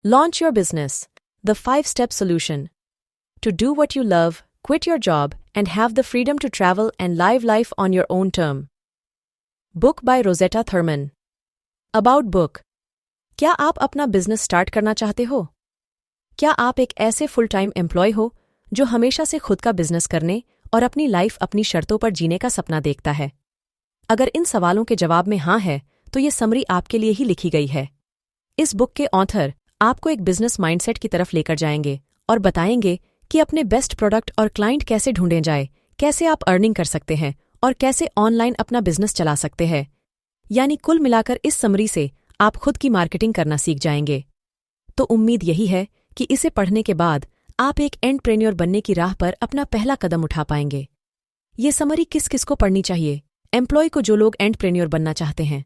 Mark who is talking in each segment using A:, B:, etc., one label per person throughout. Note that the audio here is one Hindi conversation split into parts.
A: Launch your business. The 5-step solution. To do what you love, quit your job, and have the freedom to travel and live life on your own term. Book by Rosetta Thurman. About book. क्या आप अपना बिजनेस स्टार्ट करना चाहते हो? क्या आप एक ऐसे फुल टाइम एम्प्लॉय हो जो हमेशा से खुद का बिजनेस करने और अपनी लाइफ अपनी शर्तों पर जीने का सपना देखता है? अगर इन सवालों के जवाब में हाँ है, तो ये समरी आपके लिए ही लिखी गई है। इस बुक के ऑथर आपको एक बिजनेस माइंडसेट की तरफ लेकर जाएंगे और बताएंगे कि अपने बेस्ट प्रोडक्ट और क्लाइंट कैसे ढूंढे जाए, कैसे आप अर्निंग कर सकते हैं और कैसे ऑनलाइन अपना बिजनेस चला सकते हैं। यानी कुल मिलाकर इस समरी से आप खुद की मार्केटिंग करना सीख जाएंगे। तो उम्मीद यही है कि इसे पढ़ने के बाद आप एक एंटरप्रेन्योर बनने की राह पर अपना पहला कदम उठा पाएंगे। ये समरी किस किस को पढ़नी चाहिए? एम्प्लॉय को, जो लोग एंटरप्रेन्योर बनना चाहते हैं,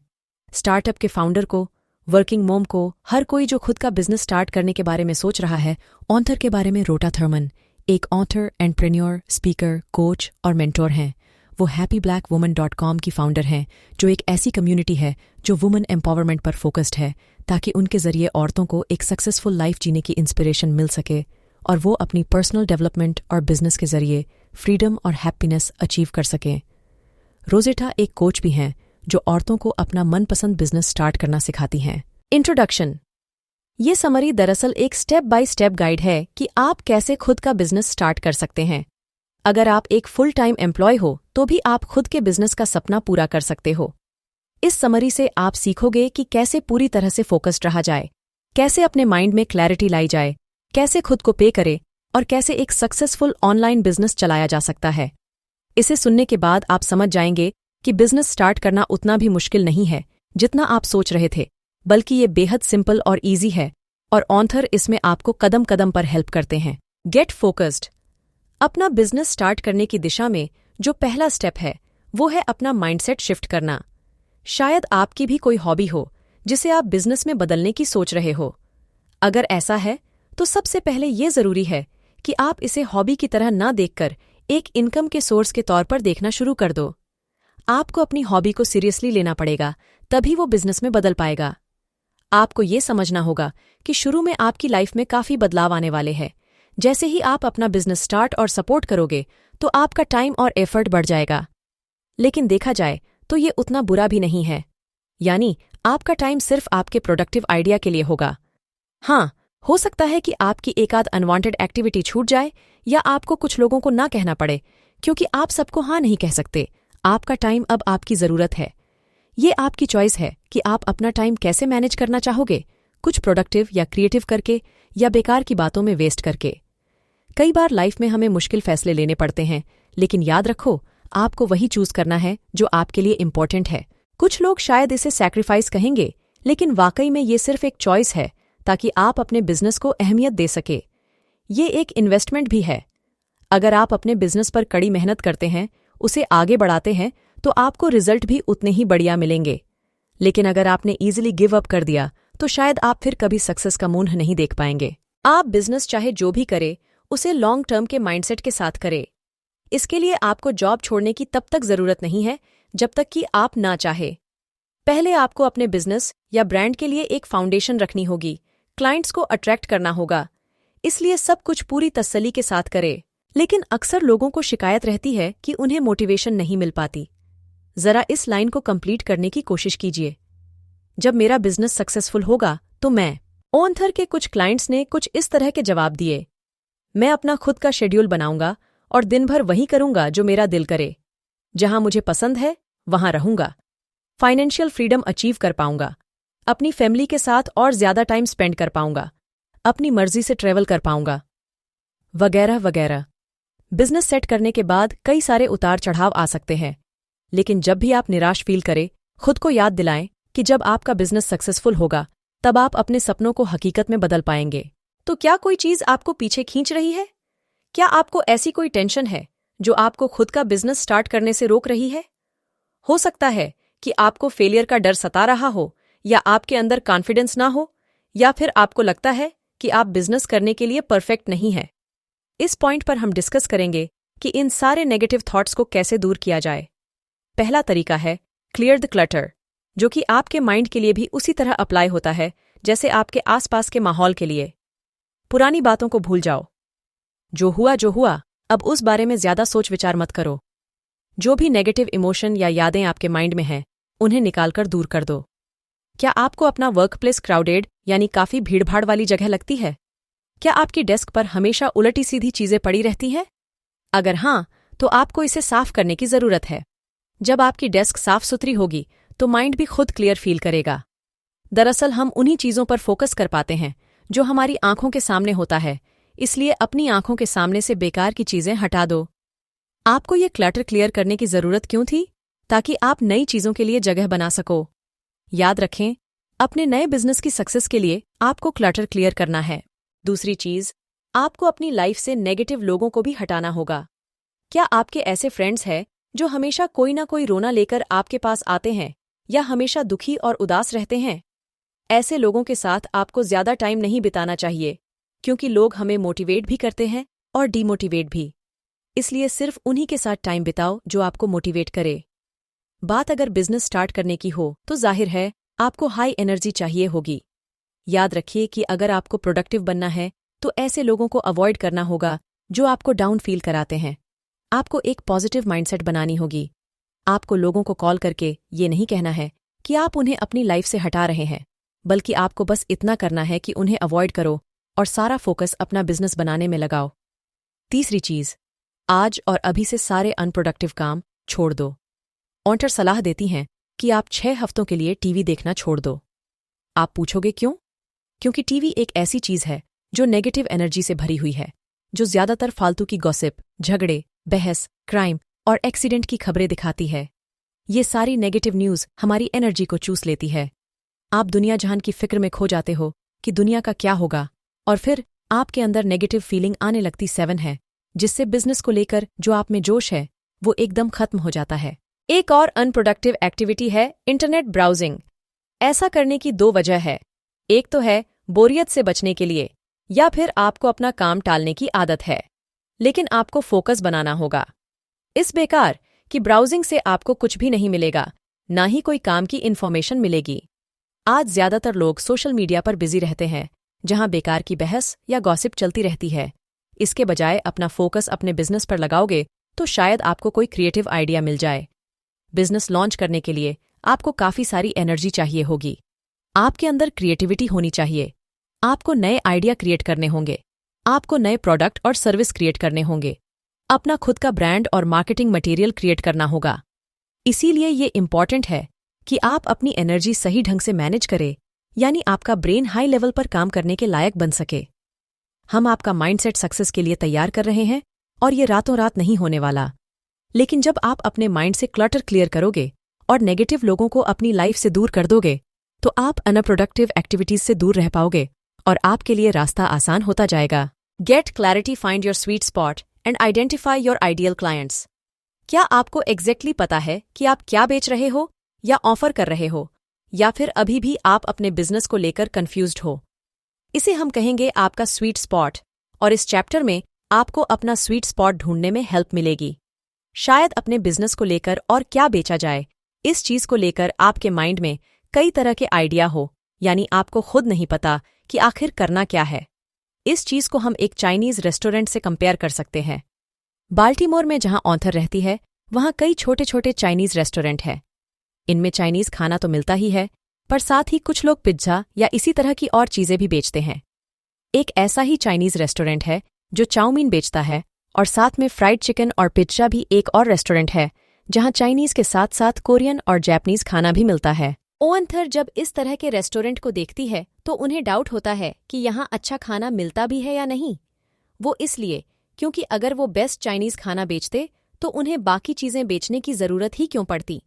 A: स्टार्टअप के फाउंडर को, वर्किंग मोम को, हर कोई जो खुद का बिजनेस स्टार्ट करने के बारे में सोच रहा है। ऑथर के बारे में रोटा थर्मन एक ऑथर, एंटरप्रेन्योर, स्पीकर, कोच और मेंटोर हैं। वो happyblackwoman.com की फाउंडर हैं, जो एक ऐसी कम्युनिटी है जो वुमेन एम्पावरमेंट पर फोकस्ड है, ताकि उनके जरिए औरतों को एक सक्सेसफुल लाइफ जीने की इंस्पिरेशन मिल सके और वो अपनी पर्सनल डेवलपमेंट और बिजनेस के जरिए फ्रीडम और हैप्पीनेस अचीव कर सकें। रोजेटा एक कोच भी हैं जो औरतों को अपना मनपसंद बिजनेस स्टार्ट करना सिखाती हैं। इंट्रोडक्शन। ये समरी दरअसल एक स्टेप बाय स्टेप गाइड है कि आप कैसे खुद का बिजनेस स्टार्ट कर सकते हैं। अगर आप एक फुल टाइम एम्प्लॉय हो तो भी आप खुद के बिजनेस का सपना पूरा कर सकते हो। इस समरी से आप सीखोगे कि कैसे पूरी तरह से फोकस्ड रहा जाए, कैसे अपने माइंड में क्लैरिटी लाई जाए, कैसे खुद को पे करे और कैसे एक सक्सेसफुल ऑनलाइन बिजनेस चलाया जा सकता है। इसे सुनने के बाद आप समझ जाएंगे कि बिजनेस स्टार्ट करना उतना भी मुश्किल नहीं है जितना आप सोच रहे थे, बल्कि ये बेहद सिंपल और ईजी है और ऑथर इसमें आपको कदम कदम पर हेल्प करते हैं। Get focused. अपना बिजनेस स्टार्ट करने की दिशा में जो पहला स्टेप है वो है अपना माइंडसेट शिफ्ट करना। शायद आपकी भी कोई हॉबी हो जिसे आप बिजनेस में बदलने की सोच रहे हो। अगर ऐसा है तो सबसे पहले ये जरूरी है कि आप इसे हॉबी की तरह ना देखकर एक इनकम के सोर्स के तौर पर देखना शुरू कर दो। आपको अपनी हॉबी को सीरियसली लेना पड़ेगा, तभी वो बिजनेस में बदल पाएगा। आपको ये समझना होगा कि शुरू में आपकी लाइफ में काफी बदलाव आने वाले हैं। जैसे ही आप अपना बिजनेस स्टार्ट और सपोर्ट करोगे तो आपका टाइम और एफर्ट बढ़ जाएगा। लेकिन देखा जाए तो ये उतना बुरा भी नहीं है। यानी आपका टाइम सिर्फ आपके प्रोडक्टिव आइडिया के लिए होगा। हाँ, हो सकता है कि आपकी एक आध अनवांटेड एक्टिविटी छूट जाए या आपको कुछ लोगों को ना कहना पड़े, क्योंकि आप सबको हाँ नहीं कह सकते। आपका टाइम अब आपकी जरूरत है। ये आपकी चॉइस है कि आप अपना टाइम कैसे मैनेज करना चाहोगे, कुछ प्रोडक्टिव या क्रिएटिव करके या बेकार की बातों में वेस्ट करके। कई बार लाइफ में हमें मुश्किल फैसले लेने पड़ते हैं, लेकिन याद रखो, आपको वही चूज करना है जो आपके लिए इम्पोर्टेंट है। कुछ लोग शायद इसे सैक्रिफाइस कहेंगे, लेकिन वाकई में ये सिर्फ एक चॉइस है ताकि आप अपने बिजनेस को अहमियत दे सके। ये एक इन्वेस्टमेंट भी है। अगर आप अपने बिजनेस पर कड़ी मेहनत करते हैं, उसे आगे बढ़ाते हैं, तो आपको रिजल्ट भी उतने ही बढ़िया मिलेंगे। लेकिन अगर आपने इजीली गिव अप कर दिया तो शायद आप फिर कभी सक्सेस का मुंह नहीं देख पाएंगे। आप बिजनेस चाहे जो भी करे, उसे लॉन्ग टर्म के माइंडसेट के साथ करे। इसके लिए आपको जॉब छोड़ने की तब तक जरूरत नहीं है जब तक कि आप ना चाहे। पहले आपको अपने बिजनेस या ब्रांड के लिए एक फाउंडेशन रखनी होगी, क्लाइंट्स को अट्रैक्ट करना होगा। इसलिए सब कुछ पूरी तसल्ली के साथ करे। लेकिन अक्सर लोगों को शिकायत रहती है कि उन्हें मोटिवेशन नहीं मिल पाती। जरा इस लाइन को कंप्लीट करने की कोशिश कीजिए। जब मेरा बिजनेस सक्सेसफुल होगा तो मैं। ऑथर के कुछ क्लाइंट्स ने कुछ इस तरह के जवाब दिए। मैं अपना खुद का शेड्यूल बनाऊंगा और दिन भर वही करूंगा जो मेरा दिल करे। जहां मुझे पसंद है वहां रहूंगा। फाइनेंशियल फ्रीडम अचीव कर पाऊंगा। अपनी फैमिली के साथ और ज्यादा टाइम स्पेंड कर पाऊंगा। अपनी मर्जी से ट्रेवल कर पाऊंगा, वगैरह वगैरह। बिजनेस सेट करने के बाद कई सारे उतार चढ़ाव आ सकते हैं, लेकिन जब भी आप निराश फील करें, खुद को याद दिलाएं कि जब आपका बिजनेस सक्सेसफुल होगा तब आप अपने सपनों को हकीकत में बदल पाएंगे। तो क्या कोई चीज आपको पीछे खींच रही है? क्या आपको ऐसी कोई टेंशन है जो आपको खुद का बिजनेस स्टार्ट करने से रोक रही है? हो सकता है कि आपको फेलियर का डर सता रहा हो, या आपके अंदर कॉन्फिडेंस ना हो, या फिर आपको लगता है कि आप बिजनेस करने के लिए परफेक्ट नहीं है। इस पॉइंट पर हम डिस्कस करेंगे कि इन सारे नेगेटिव थॉट्स को कैसे दूर किया जाए। पहला तरीका है क्लियर द क्लटर, जो कि आपके माइंड के लिए भी उसी तरह अप्लाई होता है जैसे आपके आसपास के माहौल के लिए। पुरानी बातों को भूल जाओ। जो हुआ, अब उस बारे में ज्यादा सोच विचार मत करो। जो भी नेगेटिव इमोशन या यादें आपके माइंड में हैं, उन्हें निकालकर दूर कर दो। क्या आपको अपना वर्कप्लेस क्राउडेड यानी काफी भीड़भाड़ वाली जगह लगती है? क्या आपकी डेस्क पर हमेशा उलटी सीधी चीजें पड़ी रहती हैं? अगर हाँ, तो आपको इसे साफ करने की जरूरत है। जब आपकी डेस्क साफ सुथरी होगी तो माइंड भी खुद क्लियर फील करेगा। दरअसल हम उन्हीं चीजों पर फोकस कर पाते हैं जो हमारी आंखों के सामने होता है, इसलिए अपनी आंखों के सामने से बेकार की चीजें हटा दो। आपको ये क्लटर क्लियर करने की जरूरत क्यों थी? ताकि आप नई चीजों के लिए जगह बना सको। याद रखें, अपने नए बिजनेस की सक्सेस के लिए आपको क्लटर क्लियर करना है। दूसरी चीज, आपको अपनी लाइफ से नेगेटिव लोगों को भी हटाना होगा। क्या आपके ऐसे फ्रेंड्स हैं जो हमेशा कोई ना कोई रोना लेकर आपके पास आते हैं या हमेशा दुखी और उदास रहते हैं? ऐसे लोगों के साथ आपको ज्यादा टाइम नहीं बिताना चाहिए, क्योंकि लोग हमें मोटिवेट भी करते हैं और डीमोटिवेट भी। इसलिए सिर्फ उन्हीं के साथ टाइम बिताओ जो आपको मोटिवेट करे। बात अगर बिजनेस स्टार्ट करने की हो तो जाहिर है आपको हाई एनर्जी चाहिए होगी। याद रखिए कि अगर आपको प्रोडक्टिव बनना है तो ऐसे लोगों को अवॉइड करना होगा जो आपको डाउन फील कराते हैं। आपको एक पॉजिटिव माइंडसेट बनानी होगी। आपको लोगों को कॉल करके ये नहीं कहना है कि आप उन्हें अपनी लाइफ से हटा रहे हैं, बल्कि आपको बस इतना करना है कि उन्हें अवॉइड करो और सारा फोकस अपना बिजनेस बनाने में लगाओ। तीसरी चीज, आज और अभी से सारे अनप्रोडक्टिव काम छोड़ दो। ऑन्टर सलाह देती हैं कि आप 6 हफ्तों के लिए टीवी देखना छोड़ दो। आप पूछोगे क्यों? क्योंकि टीवी एक ऐसी चीज है जो नेगेटिव एनर्जी से भरी हुई है, जो ज्यादातर फालतू की गॉसिप, झगड़े, बहस, क्राइम और एक्सीडेंट की खबरें दिखाती है। ये सारी नेगेटिव न्यूज हमारी एनर्जी को चूस लेती है। आप दुनिया जहान की फिक्र में खो जाते हो कि दुनिया का क्या होगा, और फिर आपके अंदर नेगेटिव फीलिंग आने लगती 7 है, जिससे बिजनेस को लेकर जो आप में जोश है वो एकदम खत्म हो जाता है। एक और अनप्रोडक्टिव एक्टिविटी है इंटरनेट ब्राउजिंग। ऐसा करने की 2 वजह है। एक तो है बोरियत से बचने के लिए, या फिर आपको अपना काम टालने की आदत है। लेकिन आपको फोकस बनाना होगा। इस बेकार कि ब्राउजिंग से आपको कुछ भी नहीं मिलेगा, ना ही कोई काम की इन्फॉर्मेशन मिलेगी। आज ज्यादातर लोग सोशल मीडिया पर बिजी रहते हैं, जहां बेकार की बहस या गॉसिप चलती रहती है। इसके बजाय अपना फोकस अपने बिजनेस पर लगाओगे तो शायद आपको कोई क्रिएटिव आइडिया मिल जाए। बिजनेस लॉन्च करने के लिए आपको काफी सारी एनर्जी चाहिए होगी। आपके अंदर क्रिएटिविटी होनी चाहिए। आपको नए आइडिया क्रिएट करने होंगे। आपको नए प्रोडक्ट और सर्विस क्रिएट करने होंगे। अपना खुद का ब्रांड और मार्केटिंग मटेरियल क्रिएट करना होगा। इसीलिए ये इम्पॉर्टेंट है कि आप अपनी एनर्जी सही ढंग से मैनेज करें, यानी आपका ब्रेन हाई लेवल पर काम करने के लायक बन सके। हम आपका माइंडसेट सक्सेस के लिए तैयार कर रहे हैं, और ये रातों रात नहीं होने वाला। लेकिन जब आप अपने माइंड से क्लटर क्लियर करोगे और नेगेटिव लोगों को अपनी लाइफ से दूर कर दोगे, तो आप अनप्रोडक्टिव एक्टिविटीज से दूर रह पाओगे और आपके लिए रास्ता आसान होता जाएगा। Get clarity, find your sweet spot and identify your ideal clients. क्या आपको एग्जैक्टली पता है कि आप क्या बेच रहे हो या ऑफर कर रहे हो, या फिर अभी भी आप अपने बिजनेस को लेकर कंफ्यूज्ड हो? इसे हम कहेंगे आपका स्वीट स्पॉट, और इस चैप्टर में आपको अपना स्वीट स्पॉट ढूंढने में हेल्प मिलेगी। शायद अपने बिजनेस को लेकर और क्या बेचा जाए, इस चीज को लेकर आपके माइंड में कई तरह के आइडिया हो, यानी आपको खुद नहीं पता कि आखिर करना क्या है। इस चीज को हम एक चाइनीज रेस्टोरेंट से कंपेयर कर सकते हैं। बाल्टीमोर में जहां ऑथर रहती है, वहां कई छोटे छोटे चाइनीज रेस्टोरेंट हैं। इनमें चाइनीज खाना तो मिलता ही है, पर साथ ही कुछ लोग पिज्जा या इसी तरह की और चीजें भी बेचते हैं। एक ऐसा ही चाइनीज रेस्टोरेंट है जो चाउमीन बेचता है, और साथ में फ्राइड चिकन और पिज्जा भी एक और रेस्टोरेंट है जहां चाइनीज के साथ साथ कोरियन और जापानीज खाना भी मिलता है। ओअंथर जब इस तरह के रेस्टोरेंट को देखती है तो उन्हें डाउट होता है कि यहाँ अच्छा खाना मिलता भी है या नहीं। वो इसलिए क्योंकि अगर वो बेस्ट चाइनीज खाना बेचते तो उन्हें बाकी चीजें बेचने की जरूरत ही क्यों पड़ती।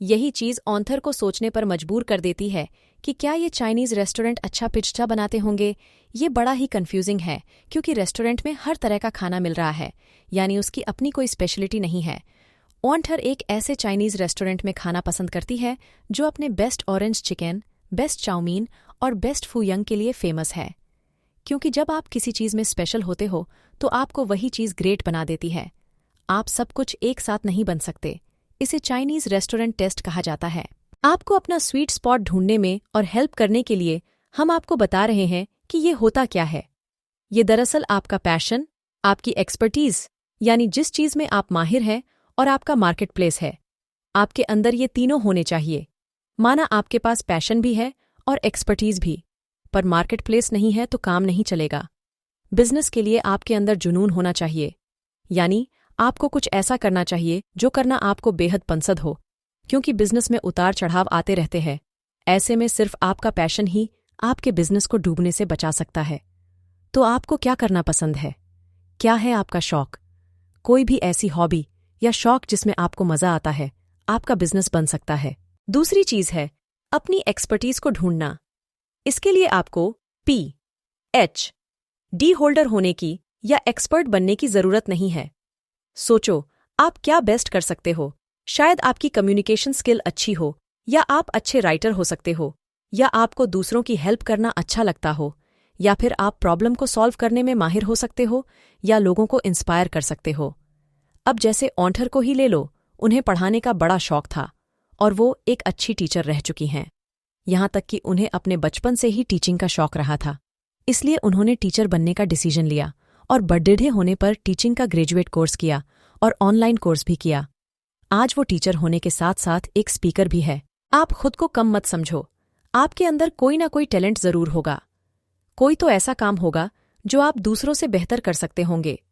A: यही चीज ऑथर को सोचने पर मजबूर कर देती है कि क्या ये चाइनीज रेस्टोरेंट अच्छा पिज्जा बनाते होंगे। ये बड़ा ही कंफ्यूजिंग है, क्योंकि रेस्टोरेंट में हर तरह का खाना मिल रहा है, यानी उसकी अपनी कोई स्पेशलिटी नहीं है। ऑन्टर एक ऐसे चाइनीज रेस्टोरेंट में खाना पसंद करती है जो अपने best orange chicken, best chowmein और बेस्ट फूयंग के लिए फेमस है। क्योंकि जब आप किसी चीज में स्पेशल होते हो तो आपको वही चीज ग्रेट बना देती है। आप सब कुछ एक साथ नहीं बन सकते। इसे चाइनीज रेस्टोरेंट टेस्ट कहा जाता है। आपको अपना स्वीट स्पॉट ढूंढने में और हेल्प करने के लिए हम आपको बता रहे हैं कि ये होता क्या है। ये दरअसल आपका पैशन, आपकी एक्सपर्टीज यानी जिस चीज में आप माहिर हैं, और आपका मार्केट प्लेस है। आपके अंदर ये तीनों होने चाहिए। माना आपके पास पैशन भी है और एक्सपर्टीज भी, पर मार्केट प्लेस नहीं है तो काम नहीं चलेगा। बिजनेस के लिए आपके अंदर जुनून होना चाहिए, यानी आपको कुछ ऐसा करना चाहिए जो करना आपको बेहद पसंद हो, क्योंकि बिजनेस में उतार चढ़ाव आते रहते हैं। ऐसे में सिर्फ आपका पैशन ही आपके बिजनेस को डूबने से बचा सकता है। तो आपको क्या करना पसंद है? क्या है आपका शौक? कोई भी ऐसी हॉबी या शौक जिसमें आपको मजा आता है, आपका बिजनेस बन सकता है। दूसरी चीज है अपनी एक्सपर्टीज को ढूंढना। इसके लिए आपको PhD होल्डर होने की या एक्सपर्ट बनने की जरूरत नहीं है। सोचो, आप क्या बेस्ट कर सकते हो। शायद आपकी कम्युनिकेशन स्किल अच्छी हो, या आप अच्छे राइटर हो सकते हो, या आपको दूसरों की हेल्प करना अच्छा लगता हो, या फिर आप प्रॉब्लम को सॉल्व करने में माहिर हो सकते हो, या लोगों को इंस्पायर कर सकते हो। अब जैसे ऑन्टर को ही ले लो, उन्हें पढ़ाने का बड़ा शौक था और वो एक अच्छी टीचर रह चुकी हैं। यहां तक कि उन्हें अपने बचपन से ही टीचिंग का शौक रहा था, इसलिए उन्होंने टीचर बनने का डिसीजन लिया और बड़े होने पर टीचिंग का ग्रेजुएट कोर्स किया और ऑनलाइन कोर्स भी किया। आज वो टीचर होने के साथ साथ एक स्पीकर भी है। आप खुद को कम मत समझो। आपके अंदर कोई ना कोई टैलेंट जरूर होगा। कोई तो ऐसा काम होगा जो आप दूसरों से बेहतर कर सकते होंगे।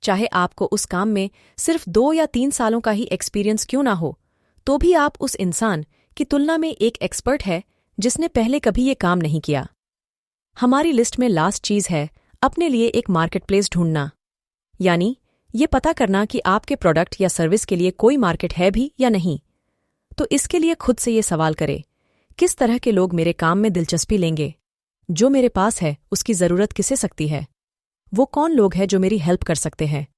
A: चाहे आपको उस काम में सिर्फ 2 या 3 सालों का ही एक्सपीरियंस क्यों ना हो, तो भी आप उस इंसान की तुलना में एक एक्सपर्ट है जिसने पहले कभी ये काम नहीं किया। हमारी लिस्ट में लास्ट चीज है अपने लिए एक मार्केट प्लेस ढूंढना, यानी ये पता करना कि आपके प्रोडक्ट या सर्विस के लिए कोई मार्केट है भी या नहीं। तो इसके लिए खुद से ये सवाल करें, किस तरह के लोग मेरे काम में दिलचस्पी लेंगे? जो मेरे पास है उसकी जरूरत किसे सकती है? वो कौन लोग हैं जो मेरी हेल्प कर सकते हैं?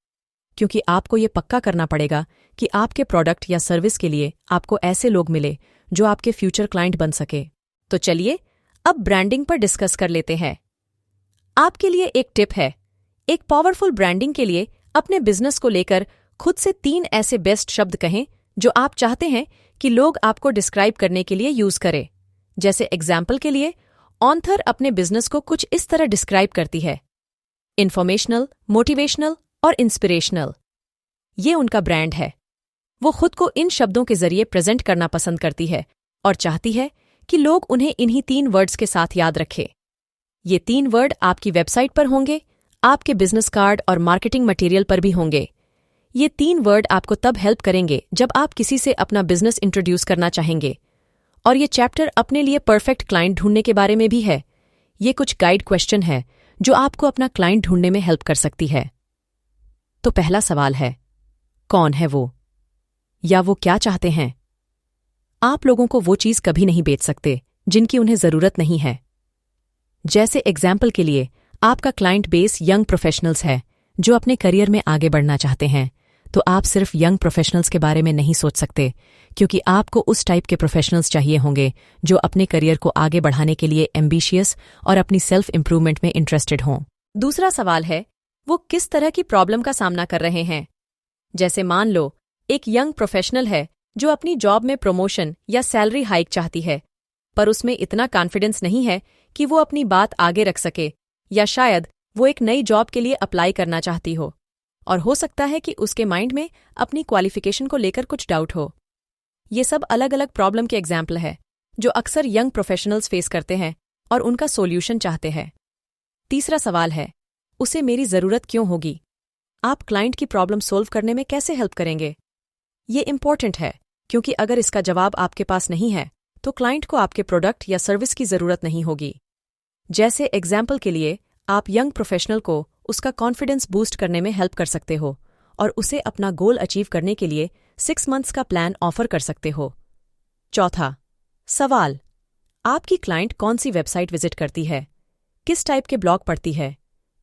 A: क्योंकि आपको ये पक्का करना पड़ेगा कि आपके प्रोडक्ट या सर्विस के लिए आपको ऐसे लोग मिले जो आपके फ्यूचर क्लाइंट बन सके। तो चलिए अब ब्रांडिंग पर डिस्कस कर लेते हैं। आपके लिए एक टिप है। एक पावरफुल ब्रांडिंग के लिए अपने बिजनेस को लेकर खुद से 3 ऐसे बेस्ट शब्द कहें जो आप चाहते हैं कि लोग आपको डिस्क्राइब करने के लिए यूज करें। जैसे एग्जाम्पल के लिए ऑन्थर अपने बिजनेस को कुछ इस तरह डिस्क्राइब करती है: इन्फॉर्मेशनल, मोटिवेशनल और इंस्पिरेशनल। ये उनका ब्रांड है। वो खुद को इन शब्दों के जरिए प्रेजेंट करना पसंद करती है और चाहती है कि लोग उन्हें इन्हीं 3 वर्ड्स के साथ याद रखें। ये 3 वर्ड आपकी वेबसाइट पर होंगे, आपके बिजनेस कार्ड और मार्केटिंग मटेरियल पर भी होंगे। ये 3 वर्ड आपको तब हेल्प करेंगे जब आप किसी से अपना बिजनेस इंट्रोड्यूस करना चाहेंगे। और ये चैप्टर अपने लिए परफेक्ट क्लाइंट ढूंढने के बारे में भी है। ये कुछ गाइड क्वेश्चन है जो आपको अपना क्लाइंट ढूंढने में हेल्प कर सकती है। तो पहला सवाल है, कौन है वो, या वो क्या चाहते हैं? आप लोगों को वो चीज कभी नहीं बेच सकते जिनकी उन्हें जरूरत नहीं है। जैसे एग्जाम्पल के लिए आपका क्लाइंट बेस यंग प्रोफेशनल्स है जो अपने करियर में आगे बढ़ना चाहते हैं, तो आप सिर्फ यंग प्रोफेशनल्स के बारे में नहीं सोच सकते, क्योंकि आपको उस टाइप के प्रोफेशनल्स चाहिए होंगे जो अपने करियर को आगे बढ़ाने के लिए एम्बिशियस और अपनी सेल्फ इंप्रूवमेंट में इंटरेस्टेड हों। दूसरा सवाल है, वो किस तरह की प्रॉब्लम का सामना कर रहे हैं। जैसे मान लो एक यंग प्रोफेशनल है जो अपनी जॉब में प्रमोशन या सैलरी हाइक चाहती है, पर उसमें इतना कॉन्फिडेंस नहीं है कि वो अपनी बात आगे रख सके, या शायद वो एक नई जॉब के लिए अप्लाई करना चाहती हो और हो सकता है कि उसके माइंड में अपनी क्वालिफिकेशन को लेकर कुछ डाउट हो। ये सब अलग अलग प्रॉब्लम के एग्जाम्पल है जो अक्सर यंग प्रोफेशनल्स फेस करते हैं और उनका सोल्यूशन चाहते हैं। तीसरा सवाल है, उसे मेरी जरूरत क्यों होगी? आप क्लाइंट की प्रॉब्लम सोल्व करने में कैसे हेल्प करेंगे? ये इंपॉर्टेंट है, क्योंकि अगर इसका जवाब आपके पास नहीं है तो क्लाइंट को आपके प्रोडक्ट या सर्विस की जरूरत नहीं होगी। जैसे एग्जाम्पल के लिए आप यंग प्रोफेशनल को उसका कॉन्फिडेंस बूस्ट करने में हेल्प कर सकते हो और उसे अपना गोल अचीव करने के लिए 6 मंथ्स का प्लान ऑफर कर सकते हो। चौथा सवाल, आपकी क्लाइंट कौन सी वेबसाइट विजिट करती है, किस टाइप के ब्लॉग पढ़ती है,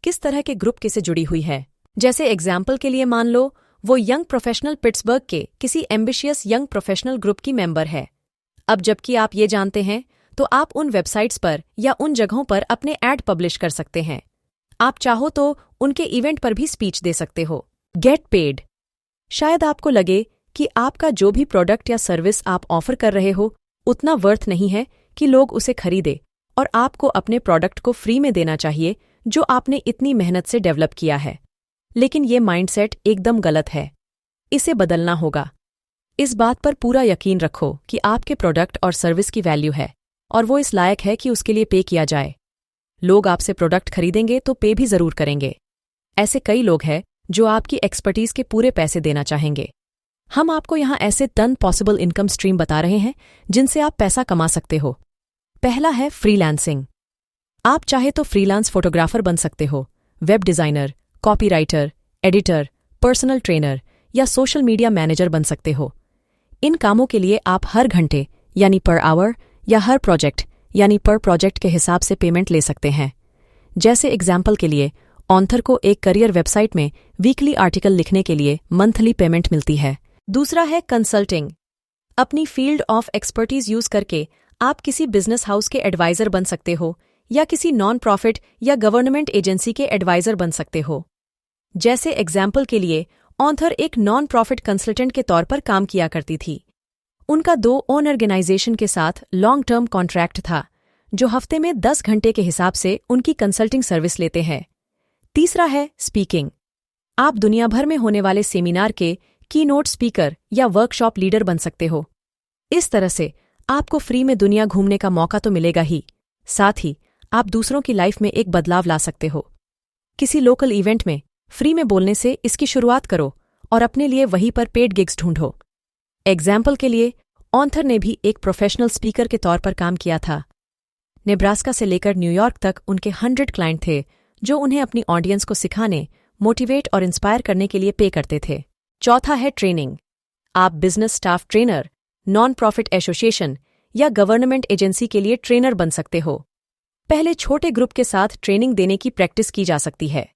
A: किस तरह के ग्रुप से जुड़ी हुई है। जैसे एग्जाम्पल के लिए मान लो वो यंग प्रोफेशनल पिट्सबर्ग के किसी एम्बिशियस यंग प्रोफेशनल ग्रुप की मेंबर है। अब जबकि आप ये जानते हैं तो आप उन वेबसाइट्स पर या उन जगहों पर अपने ऐड पब्लिश कर सकते हैं। आप चाहो तो उनके इवेंट पर भी स्पीच दे सकते हो। Get paid. शायद आपको लगे कि आपका जो भी प्रोडक्ट या सर्विस आप ऑफर कर रहे हो उतना वर्थ नहीं है कि लोग उसे खरीदे और आपको अपने प्रोडक्ट को फ्री में देना चाहिए जो आपने इतनी मेहनत से डेवलप किया है। लेकिन ये माइंडसेट एकदम गलत है। इसे बदलना होगा। इस बात पर पूरा यकीन रखो कि आपके प्रोडक्ट और सर्विस की वैल्यू है और वो इस लायक है कि उसके लिए पे किया जाए। लोग आपसे प्रोडक्ट खरीदेंगे तो पे भी जरूर करेंगे। ऐसे कई लोग हैं जो आपकी एक्सपर्टीज के पूरे पैसे देना चाहेंगे। हम आपको यहाँ ऐसे 10 पॉसिबल इनकम स्ट्रीम बता रहे हैं जिनसे आप पैसा कमा सकते हो। पहला है फ्रीलांसिंग। आप चाहे तो फ्रीलांस फोटोग्राफर बन सकते हो, web designer, copywriter, editor, personal trainer या सोशल मीडिया मैनेजर बन सकते हो। इन कामों के लिए आप हर घंटे यानी पर आवर या हर प्रोजेक्ट यानी पर प्रोजेक्ट के हिसाब से पेमेंट ले सकते हैं। जैसे एग्जाम्पल के लिए ऑथर को एक करियर वेबसाइट में वीकली आर्टिकल लिखने के लिए मंथली पेमेंट मिलती है। दूसरा है कंसल्टिंग। अपनी फील्ड ऑफ एक्सपर्टीज यूज करके आप किसी बिजनेस हाउस के एडवाइजर बन सकते हो या किसी नॉन प्रॉफिट या गवर्नमेंट एजेंसी के एडवाइजर बन सकते हो। जैसे एग्जाम्पल के लिए ऑथर एक नॉन प्रॉफिट कंसल्टेंट के तौर पर काम किया करती थी। उनका 2 ओन ऑर्गेनाइजेशन के साथ लॉन्ग टर्म कॉन्ट्रैक्ट था जो हफ्ते में 10 घंटे के हिसाब से उनकी कंसल्टिंग सर्विस लेते हैं। तीसरा है स्पीकिंग। आप दुनिया भर में होने वाले सेमिनार के कीनोट स्पीकर या वर्कशॉप लीडर बन सकते हो। इस तरह से आपको फ्री में दुनिया घूमने का मौका तो मिलेगा ही, साथ ही आप दूसरों की लाइफ में एक बदलाव ला सकते हो। किसी लोकल इवेंट में फ्री में बोलने से इसकी शुरुआत करो और अपने लिए वहीं पर पेड गिग्स ढूंढो। एग्जाम्पल के लिए ऑथर ने भी एक प्रोफेशनल स्पीकर के तौर पर काम किया था। नेब्रास्का से लेकर न्यूयॉर्क तक उनके 100 क्लाइंट थे जो उन्हें अपनी ऑडियंस को सिखाने, मोटिवेट और इंस्पायर करने के लिए पे करते थे। चौथा है ट्रेनिंग। आप business staff trainer, non profit association या गवर्नमेंट एजेंसी के लिए ट्रेनर बन सकते हो। पहले छोटे ग्रुप के साथ ट्रेनिंग देने की प्रैक्टिस की जा सकती है।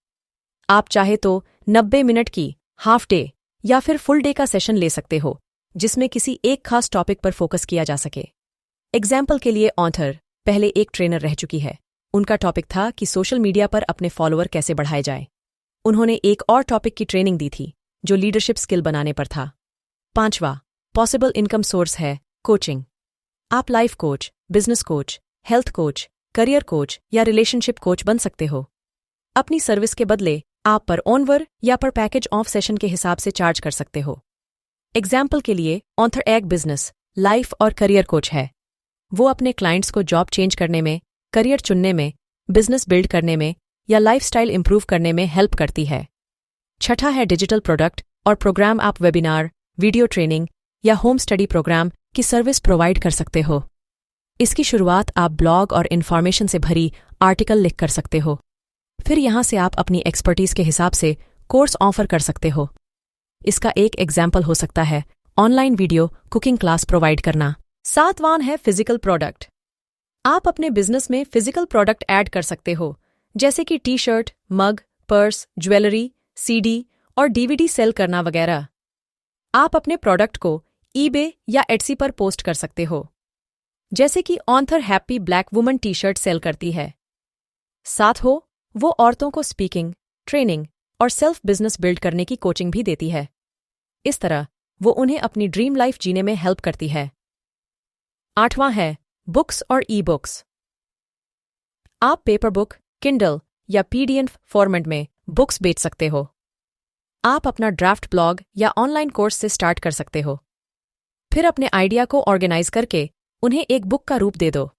A: आप चाहे तो 90 मिनट की, हाफ डे या फिर फुल डे का सेशन ले सकते हो जिसमें किसी एक खास टॉपिक पर फोकस किया जा सके। एग्जाम्पल के लिए ऑथर पहले एक ट्रेनर रह चुकी है। उनका टॉपिक था कि सोशल मीडिया पर अपने फॉलोअर कैसे बढ़ाए जाए। उन्होंने एक और टॉपिक की ट्रेनिंग दी थी जो लीडरशिप स्किल बनाने पर था। 5वां पॉसिबल इनकम सोर्स है कोचिंग। आप life coach, business coach, health coach, career coach या रिलेशनशिप कोच बन सकते हो। अपनी सर्विस के बदले आप पर ऑनवर या पर पैकेज ऑफ सेशन के हिसाब से चार्ज कर सकते हो। एग्जाम्पल के लिए ऑथर एक बिजनेस, लाइफ और करियर कोच है। वो अपने क्लाइंट्स को जॉब चेंज करने में, करियर चुनने में, बिजनेस बिल्ड करने में या लाइफस्टाइल इंप्रूव करने में हेल्प करती है। छठा है डिजिटल प्रोडक्ट और प्रोग्राम। आप वेबिनार, वीडियो ट्रेनिंग या होम स्टडी प्रोग्राम की सर्विस प्रोवाइड कर सकते हो। इसकी शुरुआत आप ब्लॉग और इन्फॉर्मेशन से भरी आर्टिकल लिख कर सकते हो। फिर यहाँ से आप अपनी एक्सपर्टीज के हिसाब से कोर्स ऑफर कर सकते हो। इसका एक एग्जाम्पल हो सकता है online video cooking class provide करना। 7वां है फिजिकल प्रोडक्ट। आप अपने बिजनेस में फिजिकल प्रोडक्ट ऐड कर सकते हो जैसे कि टी शर्ट, मग, पर्स, ज्वेलरी, सीडी और डीवीडी सेल करना वगैरह। आप अपने प्रोडक्ट को ईबे या एट्सी पर पोस्ट कर सकते हो जैसे कि author happy black woman T shirt sale करती है। साथ हो वो औरतों को स्पीकिंग, ट्रेनिंग और सेल्फ बिजनेस बिल्ड करने की कोचिंग भी देती है। इस तरह वो उन्हें अपनी ड्रीम लाइफ जीने में हेल्प करती है। 8वां है बुक्स और ई बुक्स। आप पेपर बुक, किंडल या पीडीएफ फॉर्मेट में बुक्स बेच सकते हो। आप अपना ड्राफ्ट ब्लॉग या ऑनलाइन कोर्स से स्टार्ट कर सकते हो। फिर अपने आइडिया को ऑर्गेनाइज करके उन्हें एक बुक का रूप दे दो।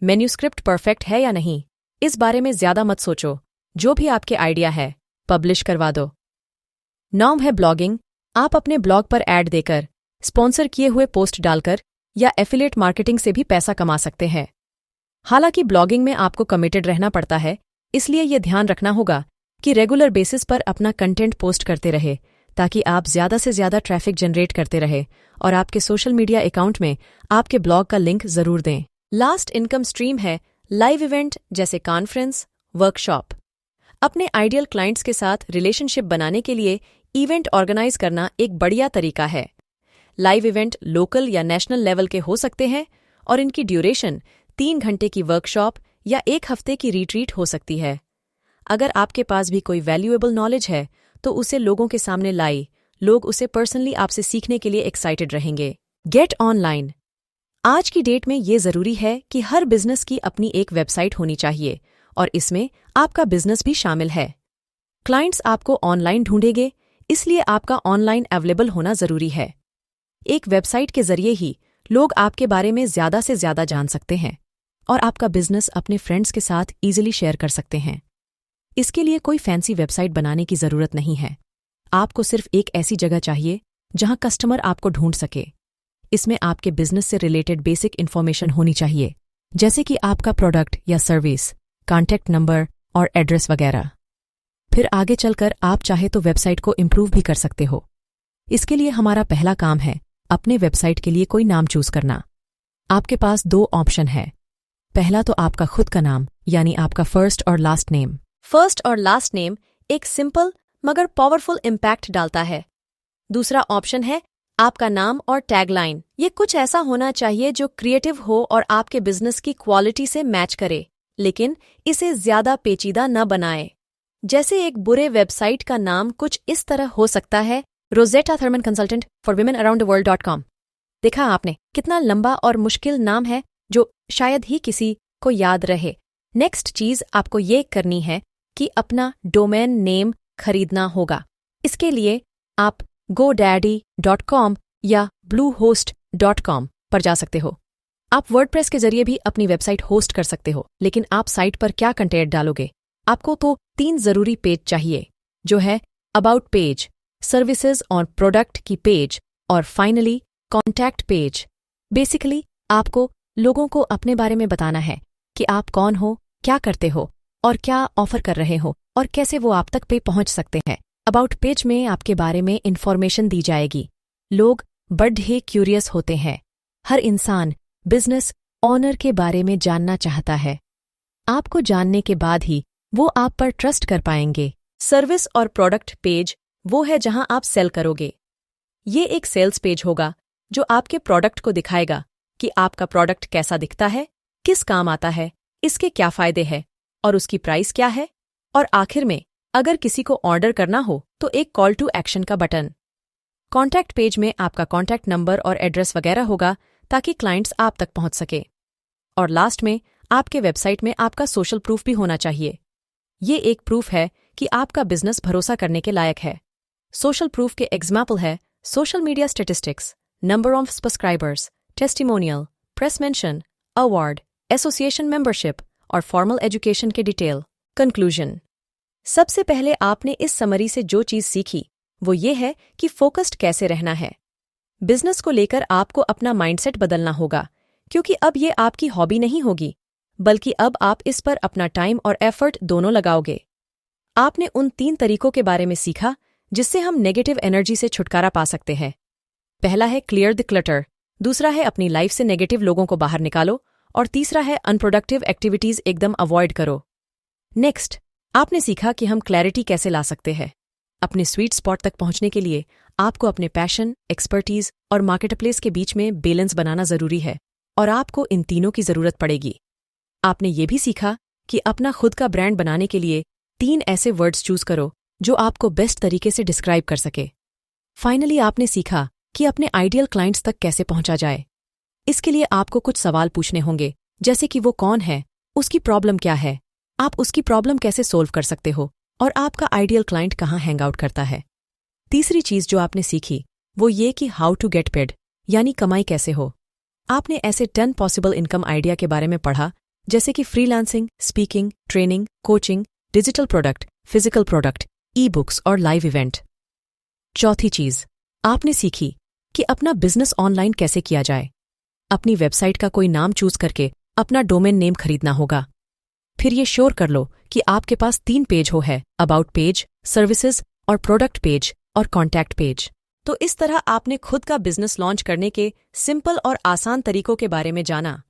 A: मैन्यूस्क्रिप्ट परफेक्ट है या नहीं, इस बारे में ज्यादा मत सोचो। जो भी आपके आइडिया है, पब्लिश करवा दो। 9 है ब्लॉगिंग। आप अपने ब्लॉग पर ऐड देकर, स्पॉन्सर किए हुए पोस्ट डालकर या एफिलिएट मार्केटिंग से भी पैसा कमा सकते हैं। हालांकि ब्लॉगिंग में आपको कमिटेड रहना पड़ता है, इसलिए ये ध्यान रखना होगा कि रेगुलर बेसिस पर अपना कंटेंट पोस्ट करते रहे ताकि आप ज्यादा से ज्यादा ट्रैफिक जनरेट करते रहे और आपके सोशल मीडिया अकाउंट में आपके ब्लॉग का लिंक जरूर दें। लास्ट इनकम स्ट्रीम है लाइव इवेंट जैसे कॉन्फ्रेंस, वर्कशॉप। अपने आइडियल क्लाइंट्स के साथ रिलेशनशिप बनाने के लिए इवेंट ऑर्गेनाइज करना एक बढ़िया तरीका है। लाइव इवेंट लोकल या नेशनल लेवल के हो सकते हैं और इनकी ड्यूरेशन 3 घंटे की वर्कशॉप या 1 हफ्ते की रिट्रीट हो सकती है। अगर आपके पास भी कोई वैल्यूएबल नॉलेज है तो उसे लोगों के सामने लाई। लोग उसे पर्सनली आपसे सीखने के लिए एक्साइटेड रहेंगे। Get online. आज की डेट में ये ज़रूरी है कि हर बिजनेस की अपनी एक वेबसाइट होनी चाहिए और इसमें आपका बिजनेस भी शामिल है। क्लाइंट्स आपको ऑनलाइन ढूंढेंगे, इसलिए आपका ऑनलाइन अवेलेबल होना ज़रूरी है। एक वेबसाइट के जरिए ही लोग आपके बारे में ज़्यादा से ज़्यादा जान सकते हैं और आपका बिजनेस अपने फ्रेंड्स के साथ ईजिली शेयर कर सकते हैं। इसके लिए कोई फैंसी वेबसाइट बनाने की ज़रूरत नहीं है। आपको सिर्फ एक ऐसी जगह चाहिए जहां कस्टमर आपको ढूंढ सके। इसमें आपके बिजनेस से रिलेटेड बेसिक इन्फॉर्मेशन होनी चाहिए, जैसे कि आपका प्रोडक्ट या सर्विस, कॉन्टैक्ट नंबर और एड्रेस वगैरह। फिर आगे चलकर आप चाहे तो वेबसाइट को इम्प्रूव भी कर सकते हो। इसके लिए हमारा पहला काम है अपने वेबसाइट के लिए कोई नाम चूज करना। आपके पास दो ऑप्शन है। पहला तो आपका खुद का नाम, यानी आपका फर्स्ट और लास्ट नेम। फर्स्ट और लास्ट नेम एक सिंपल मगर पावरफुल इम्पैक्ट डालता है। दूसरा ऑप्शन है आपका नाम और टैगलाइन। ये कुछ ऐसा होना चाहिए जो क्रिएटिव हो और आपके बिजनेस की क्वालिटी से मैच करे, लेकिन इसे ज्यादा पेचीदा न बनाए। जैसे एक बुरे वेबसाइट का नाम कुछ इस तरह हो सकता है, Rosetta Thurman consultant for women around the world. देखा आपने, कितना लंबा और मुश्किल नाम है जो शायद ही किसी को याद रहे। नेक्स्ट चीज आपको ये करनी है कि अपना डोमेन नेम खरीदना होगा। इसके लिए आप GoDaddy.com या Bluehost.com पर जा सकते हो। आप वर्डप्रेस के जरिए भी अपनी वेबसाइट होस्ट कर सकते हो, लेकिन आप साइट पर क्या कंटेंट डालोगे? आपको तो 3 जरूरी पेज चाहिए, जो है अबाउट पेज, सर्विसेज और प्रोडक्ट की पेज और फाइनली कॉन्टैक्ट पेज। बेसिकली आपको लोगों को अपने बारे में बताना है कि आप कौन हो, क्या करते हो और क्या ऑफर कर रहे हो और कैसे वो आप तक पे पहुंच सकते हैं। अबाउट पेज में आपके बारे में इंफॉर्मेशन दी जाएगी। लोग बड़े क्यूरियस होते हैं। हर इंसान बिजनेस ऑनर के बारे में जानना चाहता है। आपको जानने के बाद ही वो आप पर ट्रस्ट कर पाएंगे। सर्विस और प्रोडक्ट पेज वो है जहां आप सेल करोगे। ये एक सेल्स पेज होगा जो आपके प्रोडक्ट को दिखाएगा कि आपका प्रोडक्ट कैसा दिखता है, किस काम आता है, इसके क्या फायदे हैं और उसकी प्राइस क्या है। और आखिर में अगर किसी को ऑर्डर करना हो तो एक कॉल टू एक्शन का बटन। कॉन्टैक्ट पेज में आपका कॉन्टैक्ट नंबर और एड्रेस वगैरह होगा ताकि क्लाइंट्स आप तक पहुंच सके। और लास्ट में आपके वेबसाइट में आपका सोशल प्रूफ भी होना चाहिए। ये एक प्रूफ है कि आपका बिजनेस भरोसा करने के लायक है। सोशल प्रूफ के एग्जाम्पल है social media statistics, number of subscribers, testimonial, press mention, award, association membership और फॉर्मल एजुकेशन के डिटेल। कंक्लूजन। सबसे पहले आपने इस समरी से जो चीज सीखी वो ये है कि फोकस्ड कैसे रहना है। बिजनेस को लेकर आपको अपना माइंडसेट बदलना होगा, क्योंकि अब ये आपकी हॉबी नहीं होगी, बल्कि अब आप इस पर अपना टाइम और एफर्ट दोनों लगाओगे। आपने उन 3 तरीकों के बारे में सीखा जिससे हम नेगेटिव एनर्जी से छुटकारा पा सकते हैं। पहला है क्लियर द क्लटर, दूसरा है अपनी लाइफ से नेगेटिव लोगों को बाहर निकालो और तीसरा है अनप्रोडक्टिव एक्टिविटीज एकदम अवॉइड करो। नेक्स्ट, आपने सीखा कि हम क्लैरिटी कैसे ला सकते हैं। अपने स्वीट स्पॉट तक पहुंचने के लिए आपको अपने पैशन, एक्सपर्टीज और मार्केटप्लेस के बीच में बैलेंस बनाना जरूरी है और आपको इन तीनों की जरूरत पड़ेगी। आपने ये भी सीखा कि अपना खुद का ब्रांड बनाने के लिए 3 ऐसे वर्ड्स चूज करो जो आपको बेस्ट तरीके से डिस्क्राइब कर सके। फाइनली आपने सीखा कि अपने आइडियल क्लाइंट्स तक कैसे पहुंचा जाए। इसके लिए आपको कुछ सवाल पूछने होंगे, जैसे कि वो कौन है, उसकी प्रॉब्लम क्या है, आप उसकी प्रॉब्लम कैसे सोल्व कर सकते हो और आपका आइडियल क्लाइंट कहाँ हैंग आउट करता है। तीसरी चीज जो आपने सीखी वो ये कि हाउ टू गेट पेड, यानी कमाई कैसे हो। आपने ऐसे 10 पॉसिबल इनकम आइडिया के बारे में पढ़ा, जैसे कि freelancing, speaking, training, coaching, digital product, physical product, e books और लाइव इवेंट। चौथी चीज आपने सीखी कि अपना बिजनेस ऑनलाइन कैसे किया जाए। अपनी वेबसाइट का कोई नाम चूज करके अपना डोमेन नेम खरीदना होगा। फिर ये श्योर कर लो कि आपके पास 3 पेज हो है, अबाउट पेज, सर्विसेज और प्रोडक्ट पेज और कॉन्टैक्ट पेज। तो इस तरह आपने खुद का बिजनेस लॉन्च करने के सिंपल और आसान तरीकों के बारे में जाना।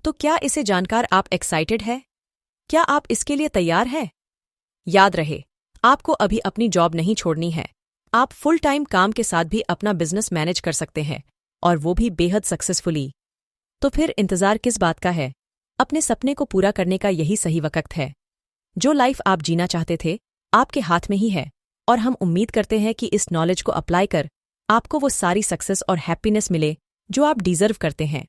A: तो क्या इसे जानकर आप एक्साइटेड है? क्या आप इसके लिए तैयार हैं? याद रहे, आपको अभी अपनी जॉब नहीं छोड़नी है। आप फुल टाइम काम के साथ भी अपना बिजनेस मैनेज कर सकते हैं, और वो भी बेहद सक्सेसफुली। तो फिर इंतजार किस बात का है? अपने सपने को पूरा करने का यही सही वक्त है। जो लाइफ आप जीना चाहते थे आपके हाथ में ही है, और हम उम्मीद करते हैं कि इस नॉलेज को अप्लाई कर आपको वो सारी सक्सेस और हैप्पीनेस मिले जो आप डिजर्व करते हैं।